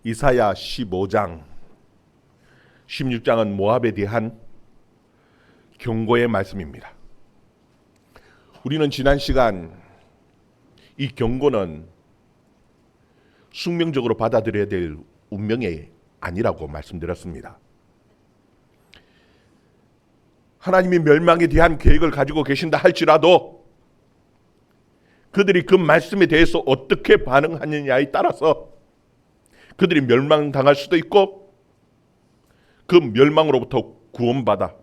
이사야 15장, 16장은 모압에 대한 경고의 말씀입니다. 우리는 지난 시간 이 경고는 숙명적으로 받아들여야 될 운명이 아니라고 말씀드렸습니다. 하나님이 멸망에 대한 계획을 가지고 계신다 할지라도 그들이 그 말씀에 대해서 어떻게 반응하느냐에 따라서 그들이 멸망당할 수도 있고 그 멸망으로부터 구원받아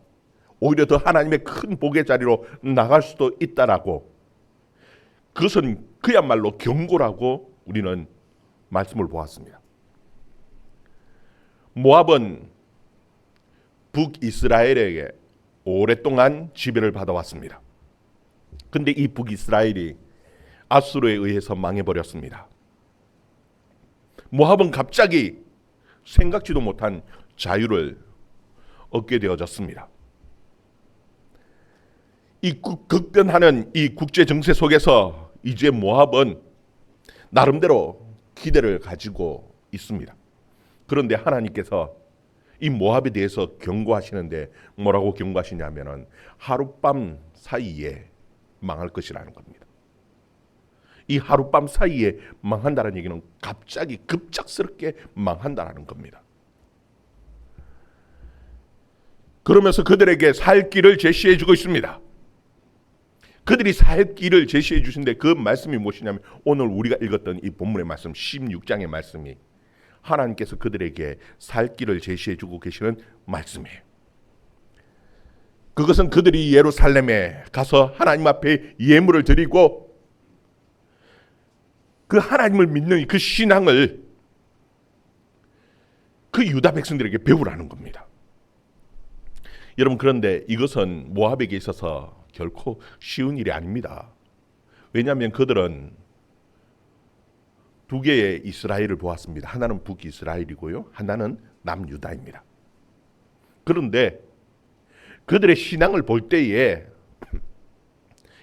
오히려 더 하나님의 큰 복의 자리로 나갈 수도 있다라고, 그것은 그야말로 경고라고 우리는 말씀을 보았습니다. 모압은 북이스라엘에게 오랫동안 지배를 받아왔습니다. 근데 이 북이스라엘이 아수르에 의해서 망해버렸습니다. 모압은 갑자기 생각지도 못한 자유를 얻게 되어졌습니다. 이 급변하는 이 국제 정세 속에서 이제 모압은 나름대로 기대를 가지고 있습니다. 그런데 하나님께서 이 모압에 대해서 경고하시는데 뭐라고 경고하시냐면은 하룻밤 사이에 망할 것이라는 겁니다. 이 하룻밤 사이에 망한다는 얘기는 갑자기 급작스럽게 망한다는 겁니다. 그러면서 그들에게 살 길을 제시해 주고 있습니다. 그들이 살 길을 제시해 주신데 그 말씀이 무엇이냐면 오늘 우리가 읽었던 이 본문의 말씀 16장의 말씀이 하나님께서 그들에게 살 길을 제시해 주고 계시는 말씀이에요. 그것은 그들이 예루살렘에 가서 하나님 앞에 예물을 드리고 그 하나님을 믿는 그 신앙을 그 유다 백성들에게 배우라는 겁니다. 여러분, 그런데 이것은 모압에게 있어서 결코 쉬운 일이 아닙니다. 왜냐하면 그들은 두 개의 이스라엘을 보았습니다. 하나는 북이스라엘이고요, 하나는 남유다입니다. 그런데 그들의 신앙을 볼 때에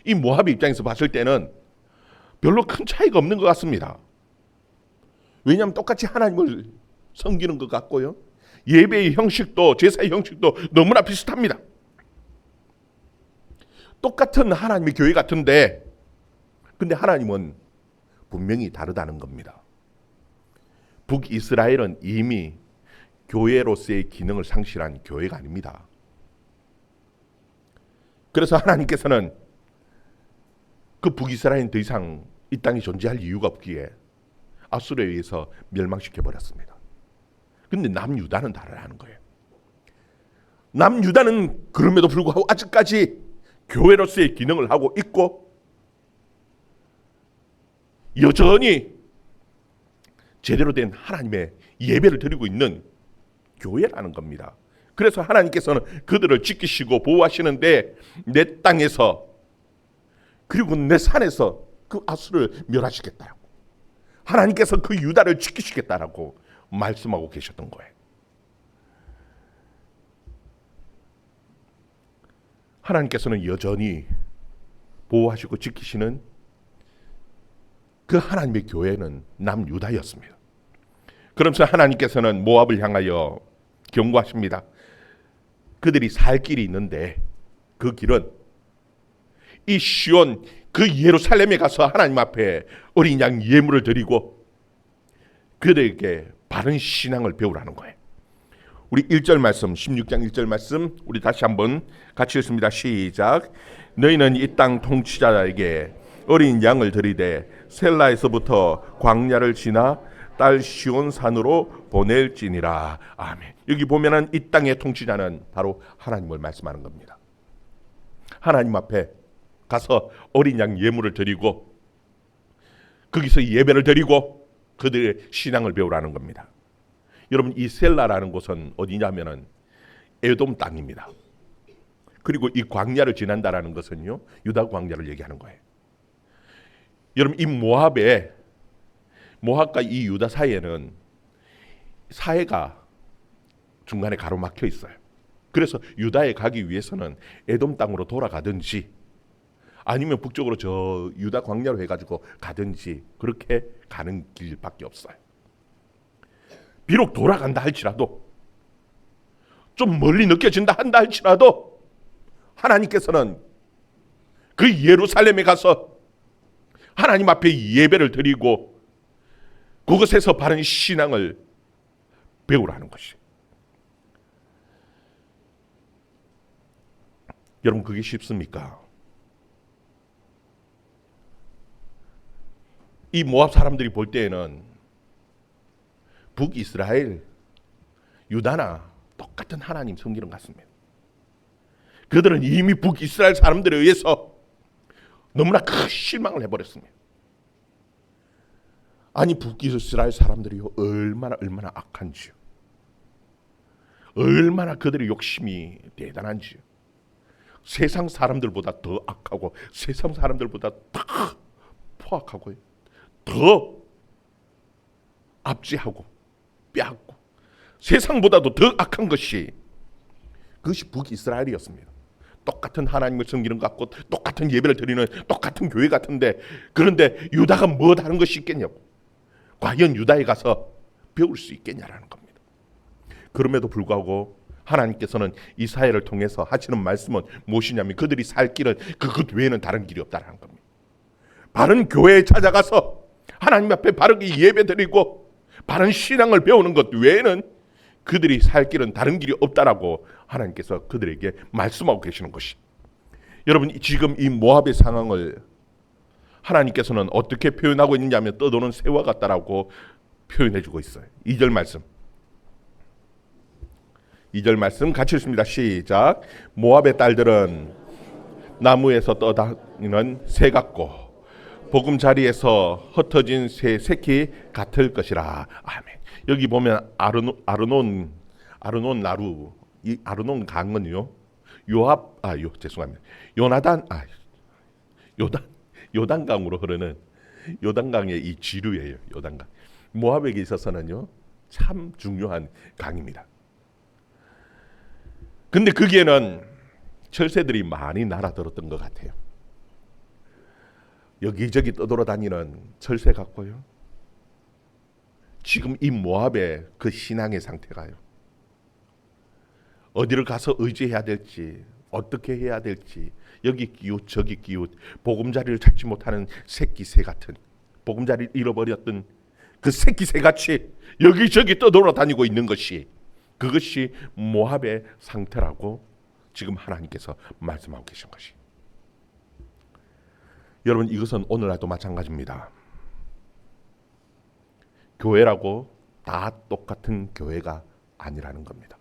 이 모압 입장에서 봤을 때는 별로 큰 차이가 없는 것 같습니다. 왜냐하면 똑같이 하나님을 섬기는 것 같고요, 예배의 형식도 제사의 형식도 너무나 비슷합니다. 똑같은 하나님의 교회 같은데 근데 하나님은 분명히 다르다는 겁니다. 북이스라엘은 이미 교회로서의 기능을 상실한 교회가 아닙니다. 그래서 하나님께서는 그 북이스라엘은 더 이상 이 땅에 존재할 이유가 없기에 아수르에 의해서 멸망시켜버렸습니다. 근데 남유다는 다르다는 거예요. 남유다는 그럼에도 불구하고 아직까지 교회로서의 기능을 하고 있고 여전히 제대로 된 하나님의 예배를 드리고 있는 교회라는 겁니다. 그래서 하나님께서는 그들을 지키시고 보호하시는데 내 땅에서 그리고 내 산에서 그 아수를 멸하시겠다라고, 하나님께서 그 유다를 지키시겠다라고 말씀하고 계셨던 거예요. 하나님께서는 여전히 보호하시고 지키시는 그 하나님의 교회는 남유다였습니다. 그러면서 하나님께서는 모압을 향하여 경고하십니다. 그들이 살 길이 있는데 그 길은 이 시온 그 예루살렘에 가서 하나님 앞에 어린 양 예물을 드리고 그들에게 바른 신앙을 배우라는 거예요. 우리 1절 말씀, 16장 1절 말씀 우리 다시 한번 같이 읽습니다. 시작. 너희는 이 땅 통치자에게 어린 양을 드리되 셀라에서부터 광야를 지나 딸 시온 산으로 보낼지니라. 아멘. 여기 보면은 이 땅의 통치자는 바로 하나님을 말씀하는 겁니다. 하나님 앞에 가서 어린 양 예물을 드리고 거기서 예배를 드리고 그들의 신앙을 배우라는 겁니다. 여러분, 이 셀라라는 곳은 어디냐면은 에돔 땅입니다. 그리고 이 광야를 지난다라는 것은요, 유다 광야를 얘기하는 거예요. 여러분, 이 모압과 이 유다 사이에는 사해가 중간에 가로막혀 있어요. 그래서 유다에 가기 위해서는 에돔 땅으로 돌아가든지 아니면 북쪽으로 저 유다 광야로 해가지고 가든지 그렇게 가는 길밖에 없어요. 비록 돌아간다 할지라도, 좀 멀리 느껴진다 한다 할지라도 하나님께서는 그 예루살렘에 가서 하나님 앞에 예배를 드리고 그곳에서 바른 신앙을 배우라는 것이. 여러분, 그게 쉽습니까? 이 모압 사람들이 볼 때에는 북이스라엘, 유다나 똑같은 하나님 섬기는 것 같습니다. 그들은 이미 북이스라엘 사람들에 의해서 너무나 큰 실망을 해버렸습니다. 아니, 북이스라엘 사람들이요, 얼마나 악한지요, 얼마나 그들의 욕심이 대단한지요. 세상 사람들보다 더 악하고 세상 사람들보다 더 포악하고요, 더 압제하고 빼앗고 세상보다도 더 악한 것이, 그것이 북이스라엘이었습니다. 똑같은 하나님을 섬기는 것 같고 똑같은 예배를 드리는 똑같은 교회 같은데, 그런데 유다가 뭐 다른 것이 있겠냐고. 과연 유다에 가서 배울 수 있겠냐라는 겁니다. 그럼에도 불구하고 하나님께서는 이사야를 통해서 하시는 말씀은 무엇이냐면, 그들이 살 길은 그것 외에는 다른 길이 없다라는 겁니다. 바른 교회에 찾아가서 하나님 앞에 바르게 예배드리고 바른 신앙을 배우는 것 외에는 그들이 살 길은 다른 길이 없다라고 하나님께서 그들에게 말씀하고 계시는 것이. 여러분, 지금 이 모압의 상황을 하나님께서는 어떻게 표현하고 있느냐면, 떠도는 새와 같다라고 표현해주고 있어요. 2절 말씀. 2절 말씀 같이 읽습니다. 시작. 모압의 딸들은 나무에서 떠다니는 새 같고 보금자리에서 흩어진 새 새끼 같을 것이라. 아멘. 여기 보면 아르논 나루, 이 아르논 강은요, 죄송합니다. 요단강으로 흐르는 요단강의 이 지류예요. 요단강. 모압에게 있어서는요, 참 중요한 강입니다. 근데 거기에는 철새들이 많이 날아들었던 것 같아요. 여기저기 떠돌아다니는 철새 같고요. 지금 이 모압의 그 신앙의 상태가요, 어디를 가서 의지해야 될지, 어떻게 해야 될지, 여기 끼웃 저기 끼웃, 보금자리를 찾지 못하는 새끼새 같은, 보금자리를 잃어버렸던 그 새끼새 같이 여기저기 떠돌아다니고 있는 것이, 그것이 모압의 상태라고 지금 하나님께서 말씀하고 계신 것이. 여러분, 이것은 오늘날도 마찬가지입니다. 교회라고 다 똑같은 교회가 아니라는 겁니다.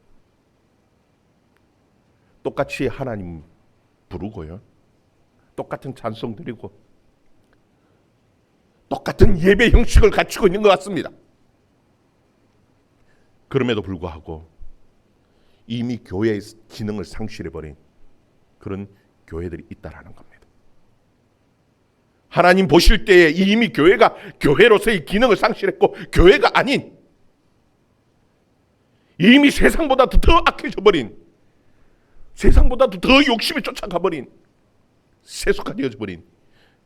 똑같이 하나님 부르고요, 똑같은 찬송 드리고 똑같은 예배 형식을 갖추고 있는 것 같습니다. 그럼에도 불구하고 이미 교회의 기능을 상실해버린 그런 교회들이 있다라는 겁니다. 하나님 보실 때에 이미 교회가 교회로서의 기능을 상실했고, 교회가 아닌 이미 세상보다도 더 악해져버린, 세상보다도 더 욕심에 쫓아가버린, 세속화되어버린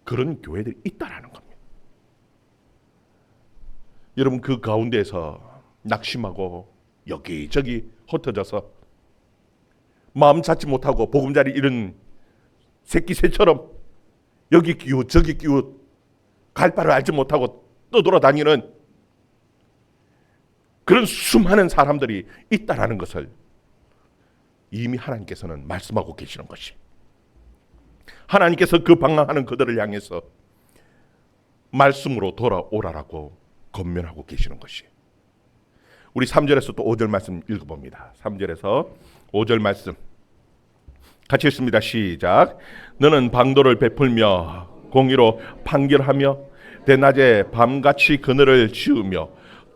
그런 교회들이 있다라는 겁니다. 여러분, 그 가운데서 낙심하고 여기저기 흩어져서 마음 잡지 못하고 보금자리 잃은 새끼새처럼 여기 끼웃 저기 끼웃 갈 바를 알지 못하고 떠돌아다니는 그런 수많은 사람들이 있다라는 것을 이미 하나님께서는 말씀하고 계시는 것이, 하나님께서 그 방황하는 그들을 향해서 말씀으로 돌아오라라고 권면하고 계시는 것이. 우리 3절에서 또 5절 말씀 읽어봅니다. 3절에서 5절 말씀 같이 읽습니다. 시작. 너는 방도를 베풀며 공의로 판결하며 대낮에 밤같이 그늘을 지으며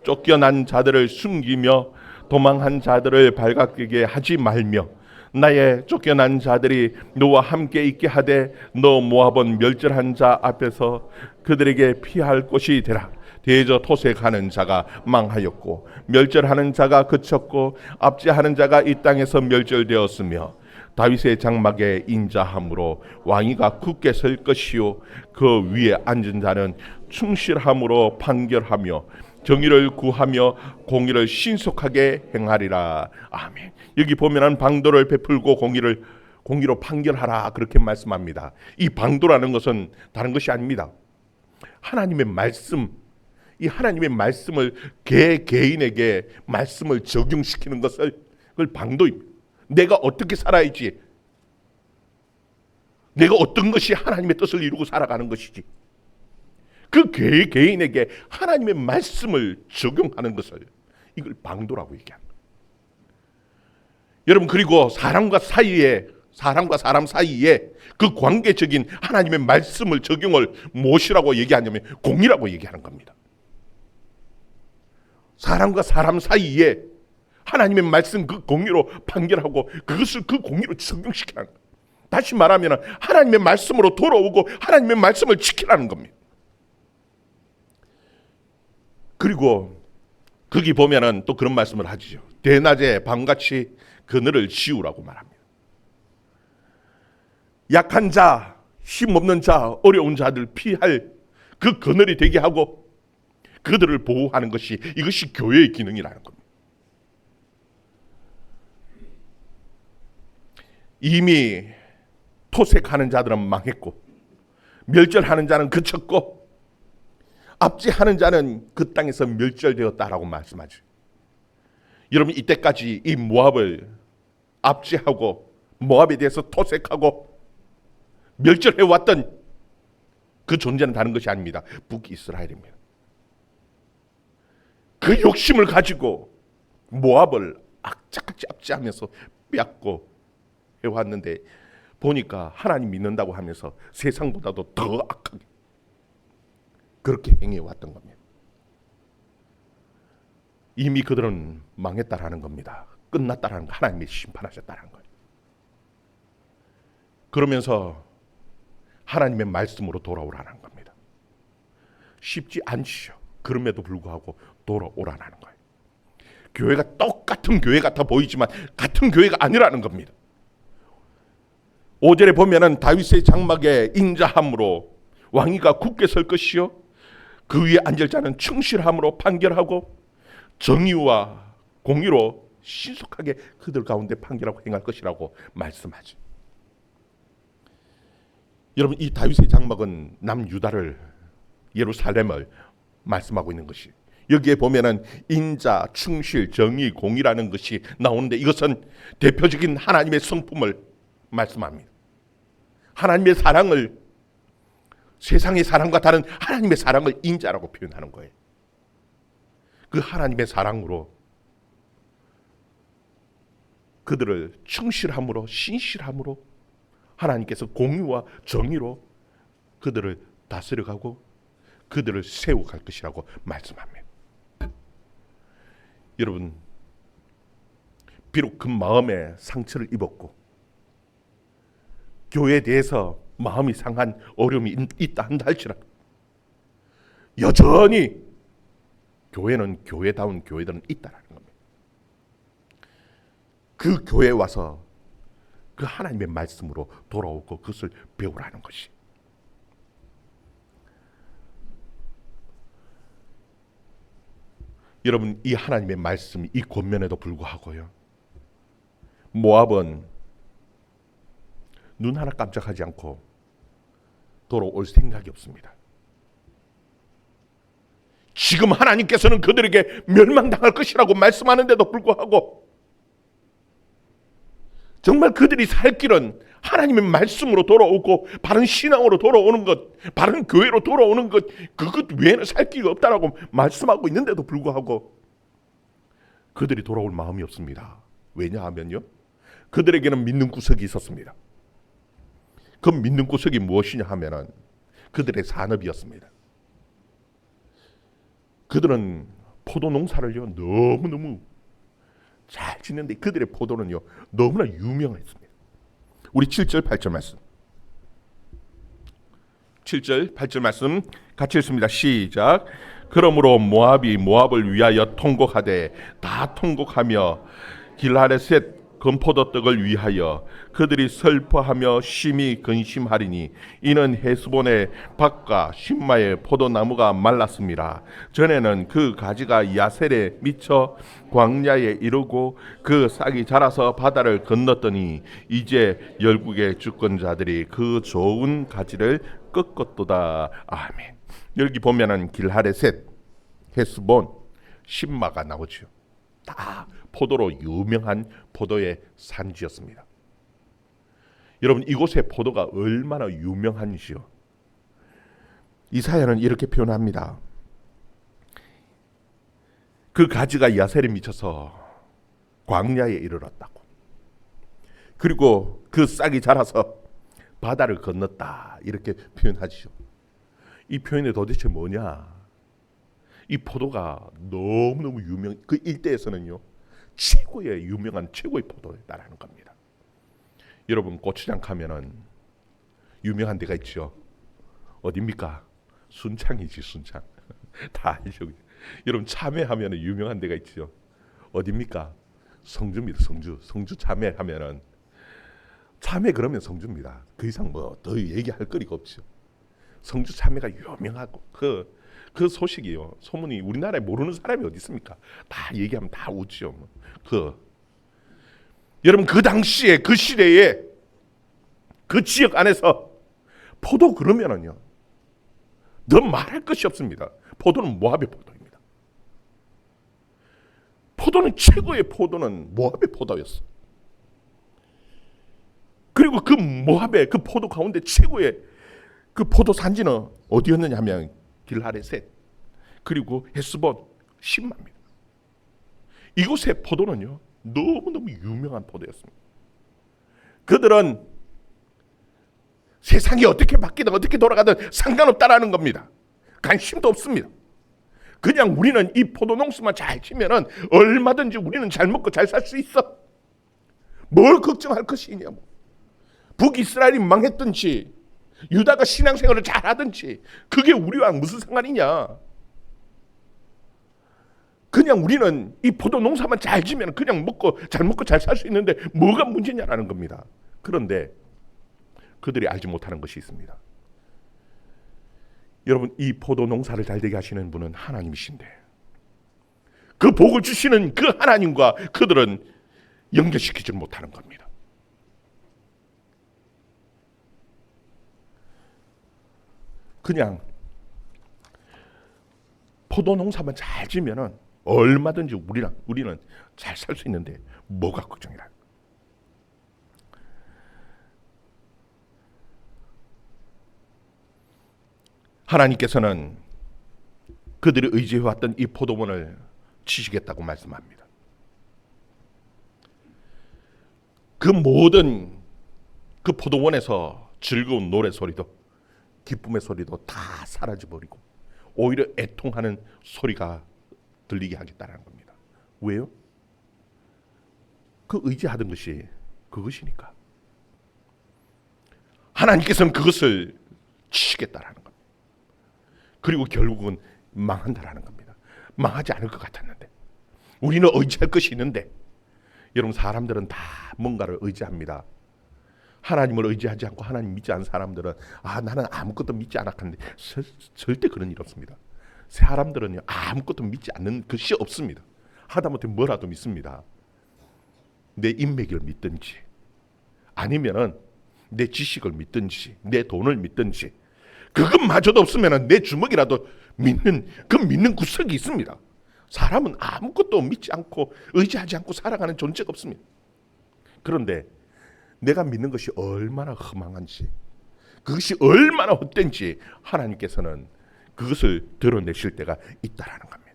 쫓겨난 자들을 숨기며 도망한 자들을 발각되게 하지 말며 나의 쫓겨난 자들이 너와 함께 있게 하되 너 모압은 멸절한 자 앞에서 그들에게 피할 곳이 되라. 대저 토색하는 자가 망하였고 멸절하는 자가 그쳤고 압제하는 자가 이 땅에서 멸절되었으며 다윗의 장막에 인자함으로 왕위가 굳게 설 것이요 그 위에 앉은 자는 충실함으로 판결하며 정의를 구하며 공의를 신속하게 행하리라. 아멘. 여기 보면은 방도를 베풀고 공의로 판결하라 그렇게 말씀합니다. 이 방도라는 것은 다른 것이 아닙니다. 하나님의 말씀, 이 하나님의 말씀을 개인에게 말씀을 적용시키는 것을 그걸 방도입니다. 내가 어떻게 살아야지, 내가 어떤 것이 하나님의 뜻을 이루고 살아가는 것이지, 그 개인에게 하나님의 말씀을 적용하는 것을 이걸 방도라고 얘기합니다. 여러분, 그리고 사람과 사람 사이에 그 관계적인 하나님의 말씀을 적용을 무엇이라고 얘기하냐면 공의라고 얘기하는 겁니다. 사람과 사람 사이에 하나님의 말씀 그 공의로 판결하고 그것을 그 공의로 적용시키라는 겁니다. 다시 말하면 하나님의 말씀으로 돌아오고 하나님의 말씀을 지키라는 겁니다. 그리고 거기 보면은 또 그런 말씀을 하죠. 대낮에 밤같이 그늘을 지우라고 말합니다. 약한 자, 힘없는 자, 어려운 자들 피할 그 그늘이 되게 하고 그들을 보호하는 것이, 이것이 교회의 기능이라는 겁니다. 이미 토색하는 자들은 망했고 멸절하는 자는 그쳤고 압제하는 자는 그 땅에서 멸절되었다라고 말씀하죠. 여러분, 이때까지 이 모압을 압제하고 모압에 대해서 토색하고 멸절해왔던 그 존재는 다른 것이 아닙니다. 북이스라엘입니다. 그 욕심을 가지고 모압을 악착같이 압제하면서 빼앗고 해왔는데 보니까 하나님 믿는다고 하면서 세상보다도 더 악하게 그렇게 행해왔던 겁니다. 이미 그들은 망했다라는 겁니다. 끝났다라는 거, 하나님이 심판하셨다는 거예요. 그러면서 하나님의 말씀으로 돌아오라는 겁니다. 쉽지 않지요. 그럼에도 불구하고 돌아오라는 거예요. 교회가 똑같은 교회 같아 보이지만 같은 교회가 아니라는 겁니다. 5절에 보면은 다윗의 장막에 인자함으로 왕위가 굳게 설 것이요 그 위에 앉을 자는 충실함으로 판결하고 정의와 공의로 신속하게 그들 가운데 판결하고 행할 것이라고 말씀하죠. 여러분, 이 다윗의 장막은 남유다를, 예루살렘을 말씀하고 있는 것이, 여기에 보면은 인자, 충실, 정의, 공의라는 것이 나오는데 이것은 대표적인 하나님의 성품을 말씀합니다. 하나님의 사랑을, 세상의 사랑과 다른 하나님의 사랑을 인자라고 표현하는 거예요. 그 하나님의 사랑으로 그들을 충실함으로, 신실함으로 하나님께서 공의와 정의로 그들을 다스려가고 그들을 세워갈 것이라고 말씀합니다. 여러분, 비록 그 마음에 상처를 입었고 교회에 대해서 마음이 상한 어려움이 있다 한다 할지라도 여전히 교회는 교회다운 교회들은 있다라는 겁니다. 그 교회에 와서 그 하나님의 말씀으로 돌아오고 그것을 배우라는 것이. 여러분, 이 하나님의 말씀, 이 권면에도 불구하고요, 모압은 눈 하나 깜짝하지 않고 돌아올 생각이 없습니다. 지금 하나님께서는 그들에게 멸망당할 것이라고 말씀하는데도 불구하고 정말 그들이 살 길은 하나님의 말씀으로 돌아오고 바른 신앙으로 돌아오는 것, 바른 교회로 돌아오는 것, 그것 외에는 살 길이 없다라고 말씀하고 있는데도 불구하고 그들이 돌아올 마음이 없습니다. 왜냐하면요, 그들에게는 믿는 구석이 있었습니다. 그 믿는 구석이 무엇이냐 하면은 그들의 산업이었습니다. 그들은 포도 농사를요 너무너무 잘 짓는데 그들의 포도는요 너무나 유명했습니다. 우리 7절 8절 말씀, 7절 8절 말씀 같이 읽습니다. 시작. 그러므로 모압이 모압을 위하여 통곡하되 다 통곡하며 길하레셋 건포도떡을 위하여 그들이 슬퍼하며 심히 근심하리니 이는 헤스본의 밭과 신마의 포도나무가 말랐습니다. 전에는 그 가지가 야셀에 미쳐 광야에 이르고 그 싹이 자라서 바다를 건넜더니 이제 열국의 주권자들이 그 좋은 가지를 꺾었도다. 아멘. 여기 보면은 길하레셋, 헤스본, 신마가 나오죠. 다 포도로 유명한 포도의 산지였습니다. 여러분, 이곳의 포도가 얼마나 유명한지요. 이사야는 이렇게 표현합니다. 그 가지가 야셀에 미쳐서 광야에 이르렀다고. 그리고 그 싹이 자라서 바다를 건넜다. 이렇게 표현하죠. 이 표현이 도대체 뭐냐? 이 포도가 너무너무 유명, 그 일대에서는요 최고의 유명한 최고의 포도다라는 겁니다. 여러분, 고추장 가면은 유명한 데가 있죠. 어디입니까? 순창이지, 순창. 다 알죠. 여러분, 참외하면은 유명한 데가 있죠. 어디입니까? 성주입니다. 성주 참외하면은, 참외 그러면 성주입니다. 그 이상 뭐 더 얘기할 거리가 없죠. 성주 참외가 유명하고 그 소식이요, 소문이 우리나라에 모르는 사람이 어디 있습니까? 다 얘기하면 다 웃죠. 여러분, 그 당시에 그 시대에 그 지역 안에서 포도 그러면은요 더 말할 것이 없습니다. 포도는 모압의 포도입니다. 포도는 최고의 포도는 모압의 포도였어. 그리고 그 모압의 그 포도 가운데 최고의 그 포도 산지는 어디였느냐 하면 길하레셋, 그리고 헤스본, 신마입니다. 이곳의 포도는요 너무너무 유명한 포도였습니다. 그들은 세상이 어떻게 바뀌든 어떻게 돌아가든 상관없다라는 겁니다. 관심도 없습니다. 그냥 우리는 이 포도 농수만 잘 지면은 얼마든지 우리는 잘 먹고 잘 살 수 있어. 뭘 걱정할 것이냐고. 북이스라엘이 망했든지 유다가 신앙생활을 잘하든지 그게 우리와 무슨 상관이냐. 그냥 우리는 이 포도 농사만 잘 지면 그냥 잘 먹고 잘 살 수 있는데 뭐가 문제냐라는 겁니다. 그런데 그들이 알지 못하는 것이 있습니다. 여러분, 이 포도 농사를 잘 되게 하시는 분은 하나님이신데 그 복을 주시는 그 하나님과 그들은 연결시키지 못하는 겁니다. 그냥 포도 농사만 잘 지면은 얼마든지 우리는 잘 살 수 있는데 뭐가 걱정이라. 하나님께서는 그들이 의지해왔던 이 포도원을 치시겠다고 말씀합니다. 그 모든 그 포도원에서 즐거운 노래소리도 기쁨의 소리도 다 사라져버리고 오히려 애통하는 소리가 들리게 하겠다는 겁니다. 왜요? 그 의지하던 것이 그것이니까. 하나님께서는 그것을 치시겠다라는 겁니다. 그리고 결국은 망한다라는 겁니다. 망하지 않을 것 같았는데 우리는 의지할 것이 있는데, 여러분, 사람들은 다 뭔가를 의지합니다. 하나님을 의지하지 않고 하나님 믿지 않은 사람들은 나는 아무것도 믿지 않았는데 절대 그런 일 없습니다. 사람들은요 아무것도 믿지 않는 것이 없습니다. 하다못해 뭐라도 믿습니다. 내 인맥을 믿든지 아니면은 내 지식을 믿든지 내 돈을 믿든지 그것마저도 없으면 내 주먹이라도 믿는 구석이 있습니다. 사람은 아무것도 믿지 않고 의지하지 않고 살아가는 존재가 없습니다. 그런데 내가 믿는 것이 얼마나 허망한지, 그것이 얼마나 헛된지 하나님께서는 그것을 드러내실 때가 있다라는 겁니다.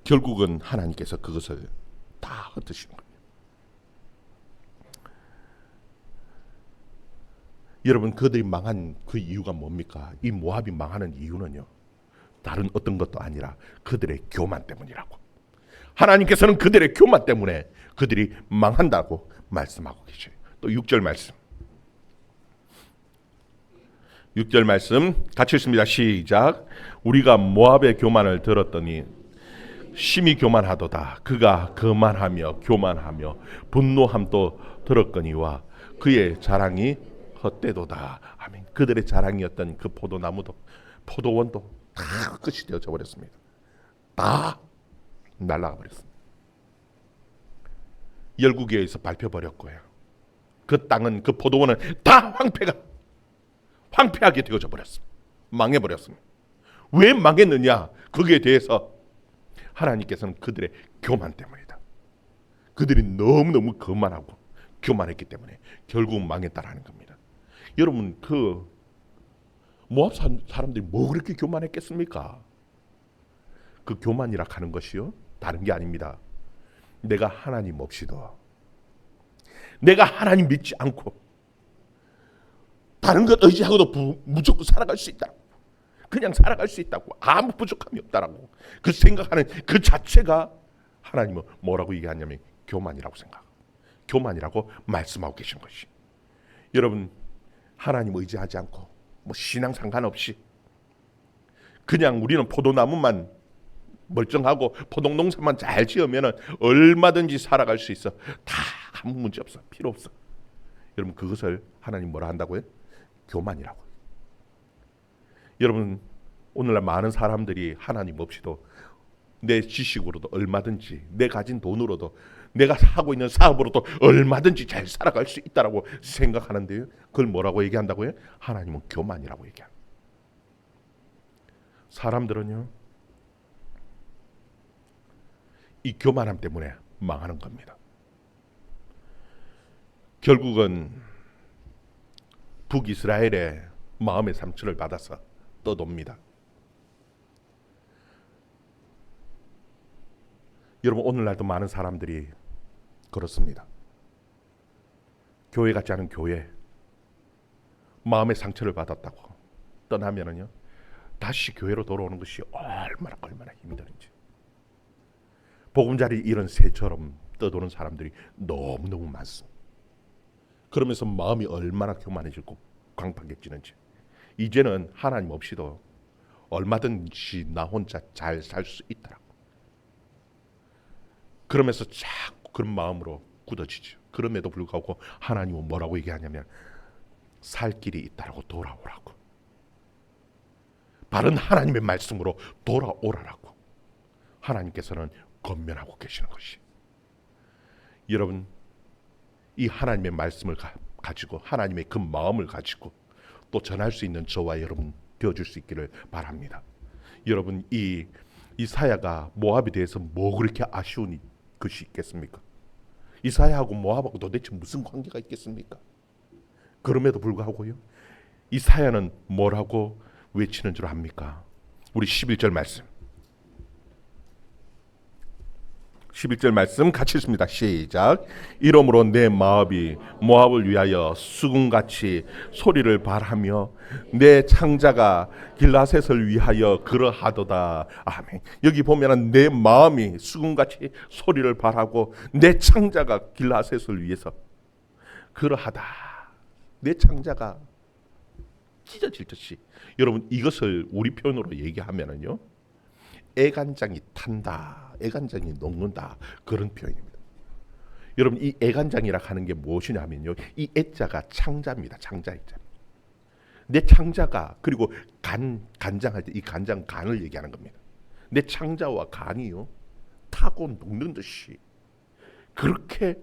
결국은 하나님께서 그것을 다 흩으시는 겁니다. 여러분, 그들이 망한 그 이유가 뭡니까? 이 모압이 망하는 이유는요 다른 어떤 것도 아니라 그들의 교만 때문이라고. 하나님께서는 그들의 교만 때문에 그들이 망한다고 말씀하고 계셔요. 또 6절 말씀. 6절 말씀 같이 읽습니다. 시작. 우리가 모압의 교만을 들었더니 심히 교만하도다. 그가 거만하며 교만하며 분노함도 들었거니와 그의 자랑이 헛되도다. 아멘. 그들의 자랑이었던 그 포도나무도 포도원도 다 끝이 되어져 버렸습니다. 다 날아가 버렸습니다. 열국에서 밟혀버렸고요. 그 땅은, 그 포도원은 다 황폐하게 되어져 버렸습니다. 망해버렸습니다. 왜 망했느냐? 거기에 대해서 하나님께서는 그들의 교만 때문이다. 그들이 너무너무 거만하고 교만했기 때문에 결국 망했다라는 겁니다. 여러분, 그 모압 사람들이 뭐 그렇게 교만했겠습니까? 그 교만이라 하는 것이요, 다른 게 아닙니다. 내가 하나님 없이도, 내가 하나님 믿지 않고 다른 것 의지하고도 무조건 살아갈 수 있다. 그냥 살아갈 수 있다고, 아무 부족함이 없다라고 그 생각하는 그 자체가 하나님은 뭐라고 얘기하냐면 교만이라고 생각하고 교만이라고 말씀하고 계신 것이. 여러분, 하나님 의지하지 않고 뭐 신앙 상관없이 그냥 우리는 포도나무만 멀쩡하고 포도농사만 잘 지으면 얼마든지 살아갈 수 있어. 다 아무 문제 없어. 필요 없어. 여러분, 그것을 하나님 뭐라 한다고요? 교만이라고. 여러분, 오늘날 많은 사람들이 하나님 없이도 내 지식으로도 얼마든지, 내 가진 돈으로도, 내가 하고 있는 사업으로도 얼마든지 잘 살아갈 수 있다라고 생각하는데요, 그걸 뭐라고 얘기한다고요? 하나님은 교만이라고 얘기합니다. 사람들은요, 이 교만함 때문에 망하는 겁니다. 결국은 북이스라엘의 마음의 상처를 받아서 떠돕니다. 여러분, 오늘날도 많은 사람들이 그렇습니다. 교회 같지 않은 교회, 마음의 상처를 받았다고 떠나면은요, 다시 교회로 돌아오는 것이 얼마나 힘든지. 보금자리 잃은 새처럼 떠도는 사람들이 너무너무 많습니다. 그러면서 마음이 얼마나 교만해지고 광팍해지는지. 이제는 하나님 없이도 얼마든지 나 혼자 잘 살 수 있더라고. 그러면서 자꾸 그런 마음으로 굳어지죠. 그럼에도 불구하고 하나님은 뭐라고 얘기하냐면 살 길이 있다라고, 돌아오라고. 바른 하나님의 말씀으로 돌아오라라고 하나님께서는 권면하고 계시는 것이. 여러분, 이 하나님의 말씀을 가지고, 하나님의 그 마음을 가지고 또 전할 수 있는 저와 여러분 되어줄 수 있기를 바랍니다. 여러분, 이 이사야가 모압에 대해서 뭐 그렇게 아쉬운 것이 있겠습니까? 이사야하고 모압하고 도대체 무슨 관계가 있겠습니까? 그럼에도 불구하고요, 이사야는 뭐라고 외치는 줄 압니까? 우리 11절 말씀, 11절 말씀 같이 읽습니다. 시작. 이러므로 내 마음이 모압을 위하여 수금같이 소리를 발하며 내 창자가 길라셋을 위하여 그러하도다. 아멘. 여기 보면은 내 마음이 수금같이 소리를 발하고 내 창자가 길라셋을 위해서 그러하다. 내 창자가 찢어질 듯이. 여러분, 이것을 우리 표현으로 얘기하면은요, 애간장이 탄다, 애간장이 녹는다, 그런 표현입니다. 여러분, 이 애간장이라 하는 게 무엇이냐면요, 이 애자가 창자입니다. 창자 애자. 내 창자가, 그리고 간장할 때 이 간장, 간을 얘기하는 겁니다. 내 창자와 간이요, 타고 녹는 듯이 그렇게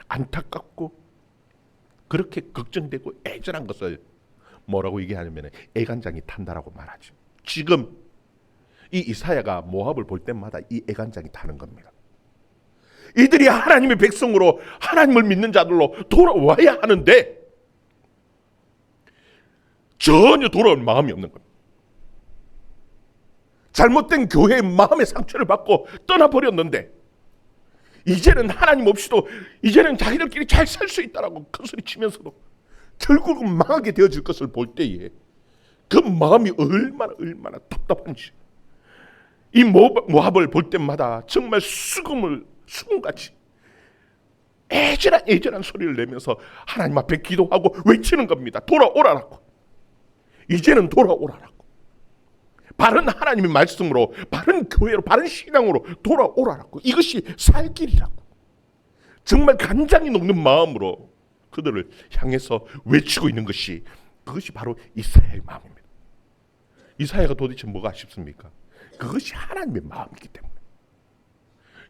안타깝고 그렇게 걱정되고 애절한 것을 뭐라고 얘기하냐면 애간장이 탄다라고 말하죠. 지금 이 이사야가 모압을 볼 때마다 이 애간장이 타는 겁니다. 이들이 하나님의 백성으로, 하나님을 믿는 자들로 돌아와야 하는데 전혀 돌아올 마음이 없는 겁니다. 잘못된 교회의 마음의 상처를 받고 떠나버렸는데 이제는 하나님 없이도 이제는 자기들끼리 잘 살 수 있다라고 큰소리 치면서도 결국은 망하게 되어질 것을 볼 때에 그 마음이 얼마나 답답한지, 이 모압을 볼 때마다 정말 수금같이 애절한 소리를 내면서 하나님 앞에 기도하고 외치는 겁니다. 돌아오라라고. 이제는 돌아오라라고. 바른 하나님의 말씀으로, 바른 교회로, 바른 신앙으로 돌아오라고. 이것이 살 길이라고. 정말 간장이 녹는 마음으로 그들을 향해서 외치고 있는 것이, 그것이 바로 이사야의 마음입니다. 이사야가 도대체 뭐가 아쉽습니까? 그것이 하나님의 마음이기 때문에.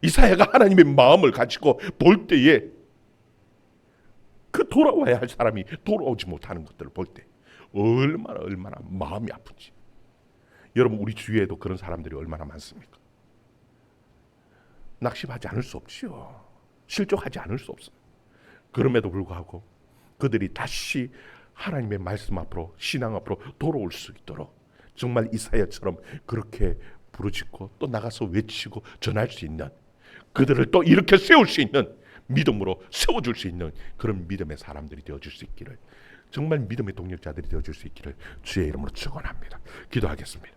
이사야가 하나님의 마음을 가지고 볼 때에, 그 돌아와야 할 사람이 돌아오지 못하는 것들을 볼 때 얼마나 마음이 아픈지. 여러분, 우리 주위에도 그런 사람들이 얼마나 많습니까? 낙심하지 않을 수 없지요. 실족하지 않을 수 없어요. 그럼에도 불구하고 그들이 다시 하나님의 말씀 앞으로, 신앙 앞으로 돌아올 수 있도록 정말 이사야처럼 그렇게 부르짖고 또 나가서 외치고 전할 수 있는, 그들을 또 이렇게 세울 수 있는, 믿음으로 세워줄 수 있는 그런 믿음의 사람들이 되어줄 수 있기를, 정말 믿음의 동력자들이 되어줄 수 있기를 주의 이름으로 축원합니다. 기도하겠습니다.